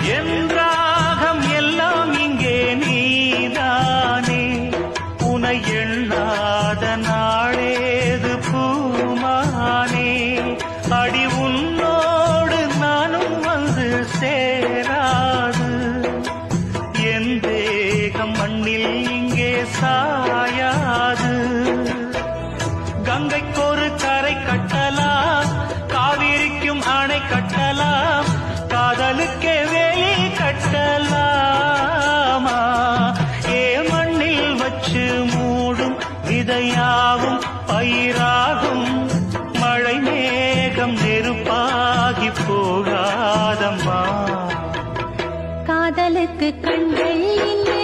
என்றாகம் எல்லாம் இங்கே நீதானே உனை எண்ணாத நாளேது பூமானே அடி உன்னோடு நானும் வந்து சேராது என் தேகம் மண்ணில் இங்கே சாயாது கங்கைக்கொரு கரை கட்டலாம் காவிரிக்கும் அணை கட்டலாம் காதலுக்கே வேலி கட்டலாமா ஏ மண்ணில் வச்சு மூடும் விதையாவும் பயிராகும் மழை மேகம் நெருப்பாகி போகாதம்மா காதலுக்கு கண்கள் இல்லை